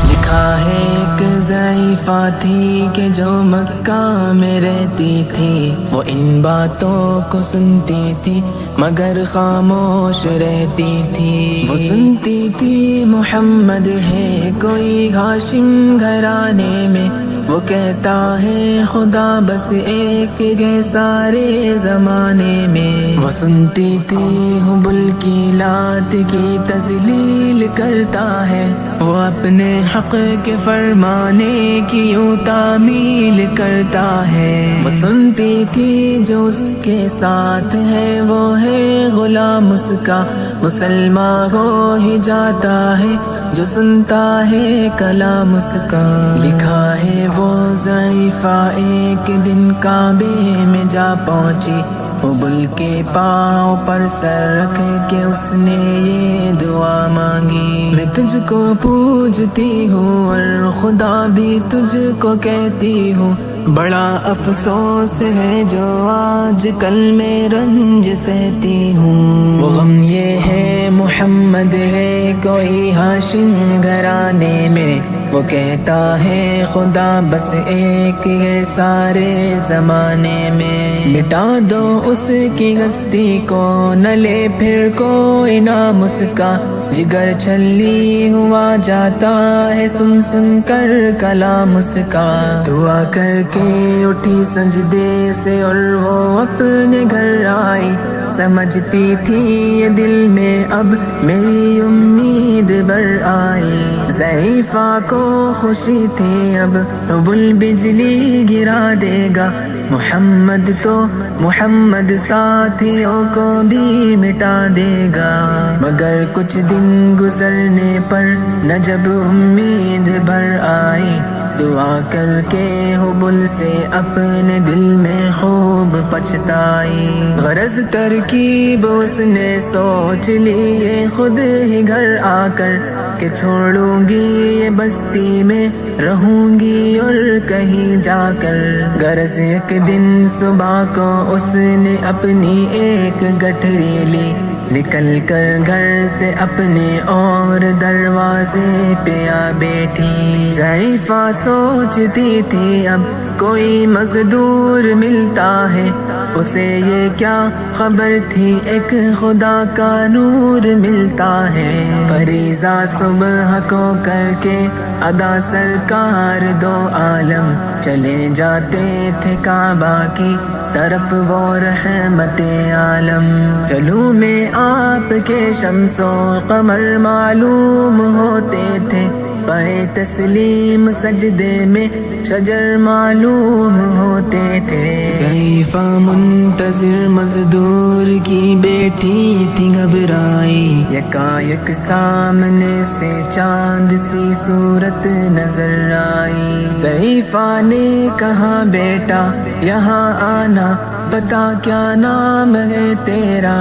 لکھا ہے ایک ضعیفہ تھی کہ جو مکہ میں رہتی تھی، وہ ان باتوں کو سنتی تھی مگر خاموش رہتی تھی۔ وہ سنتی تھی محمد ہے کوئی ہاشم گھرانے میں، وہ کہتا ہے خدا بس ایک ہے سارے زمانے میں۔ وہ سنتی تھی حبل کی لات کی تذلیل کرتا ہے، وہ اپنے حق کے فرمانے کی یوں تعمیل کرتا ہے۔ وہ سنتی تھی جو اس کے ساتھ ہے وہ ہے غلام اس کا، مسلمان ہو ہی جاتا ہے جو سنتا ہے کلام اس کا۔ لکھا ہے وہ ضعیفہ ایک دن کعبے میں جا پہنچی، حبل کے پاؤں پر سر رکھ کے اس نے یہ دعا مانگی، میں تجھ کو پوجتی ہوں اور خدا بھی تجھ کو کہتی ہوں، بڑا افسوس ہے جو آج کل میں رنج سہتی ہوں۔ وہ غم یہ ہے محمد ہے کوئی ہاشم گھرانے میں، وہ کہتا ہے خدا بس ایک ہے سارے زمانے میں۔ مٹا دو اس کی ہستی کو نہ لے پھر کوئی نام اس کا، جگر چھلی ہوا جاتا ہے سن سن کر کلام اس کا۔ دعا کر کے اٹھی سجدے سے اور وہ اپنے گھر آئی، سمجھتی تھی یہ دل میں اب میری امید بر آئی۔ ضعیفہ کو خوشی تھی اب حبل بجلی گرا دے گا، محمد تو محمد ساتھیوں کو بھی مٹا دے گا۔ مگر کچھ دن گزرنے پر نہ جب امید بھر آئی، دعا کر کے حبل سے اپنے دل میں خوب پچھتائی۔ غرض ترکیب اس نے سوچ لی یہ خود ہی گھر آ کر، کہ چھوڑوں گی یہ بستی میں رہوں گی اور کہیں جا کر۔ غرض ایک دن صبح کو اس نے اپنی ایک گٹھری لی، نکل کر گھر سے اپنے اور دروازے پہ آ بیٹھی۔ ضعیفہ سوچتی تھی اب کوئی مزدور ملتا ہے، اسے یہ کیا خبر تھی ایک خدا کا نور ملتا ہے۔ فریضہ صبح کو کر کے ادا سرکار دو عالم چلے جاتے تھے کعبہ کی طرف وہ رحمت عالم۔ چلوں میں آپ کے شمس و قمر معلوم ہوتے تھے، پائے تسلیم سجدے میں شجر معلوم ہوتے تھے۔ ضعیفہ منتظر مزدور کی بیٹھی تھی گھبرائی، یکایک سامنے سے چاند سی صورت نظر آئی۔ ضعیفہ نے کہا بیٹا یہاں آنا، بتا کیا نام ہے تیرا؟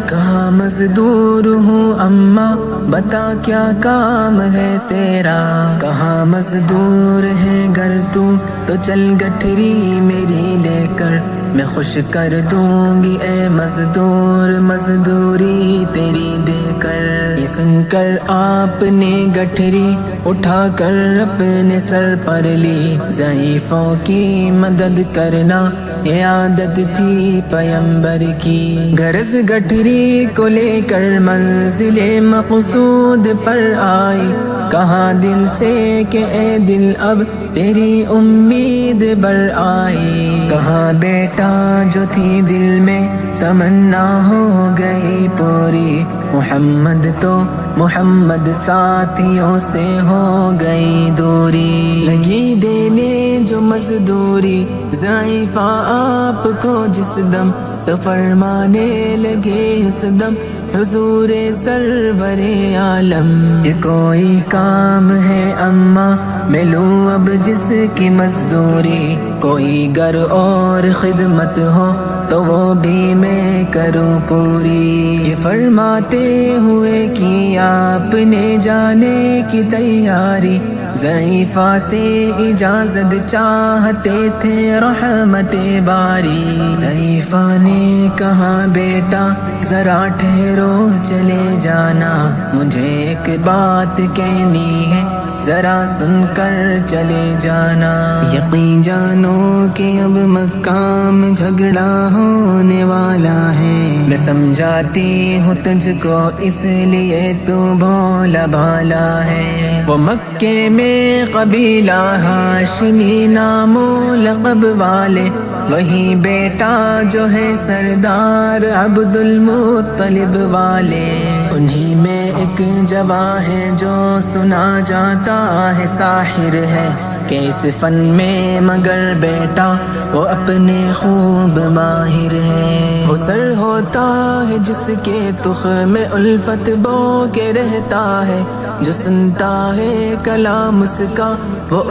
کہا مزدور ہوں اماں، بتا کیا کام ہے تیرا؟ کہا مزدور ہے گر تو چل گٹھری میری لے کر، میں خوش کر دوں گی اے مزدور مزدوری تیری دے کر۔ یہ سن کر آپ نے گٹھری اٹھا کر اپنے سر پر لی، ضعیفوں کی مدد کرنا یہ عادت تھی پیمبر کی۔ غرض گٹھری کو لے کر منزل مقصود پر آئی، کہا دل سے کہ اے دل اب تیری امید بر آئی۔ کہا بیٹا جو تھی دل میں تمنا ہو گئی پوری، محمد تو محمد ساتھیوں سے ہو گئی دوری۔ لگی دینے جو مزدوری ضعیفہ آپ کو جس دم، تو فرمانے لگے اس دم حضور سرور عالم۔ یہ کوئی کام ہے اماں میں لوں اب جس کی مزدوری، کوئی گر اور خدمت ہو تو وہ بھی میں کروں پوری۔ یہ فرماتے ہوئے کی آپ نے جانے کی تیاری، ضعیفہ سے اجازت چاہتے تھے رحمت باری، ضعیفہ نے کہا بیٹا ذرا ٹھہرو چلے جانا، مجھے ایک بات کہنی ہے ذرا سن کر چلے جانا، یقین جانو کہ اب مکہ میں جھگڑا ہونے والا ہے، میں سمجھاتی ہوں تجھ کو اس لیے تو بھولا بھالا ہے، وہ مکے میں قبیلہ ہاشمی نام و لقب والے، وہی بیٹا جو ہے سردار عبد المطلب والے، انہی میں ایک جواں ہے جو سنا جاتا ہے ساحر ہے، کہ اس فن میں مگر بیٹا وہ اپنے خوب ماہر ہے، وہ سر ہوتا ہے جس کے تخم میں الفت بو کے رہتا ہے، جو سنتا ہے کلام اس کا وہ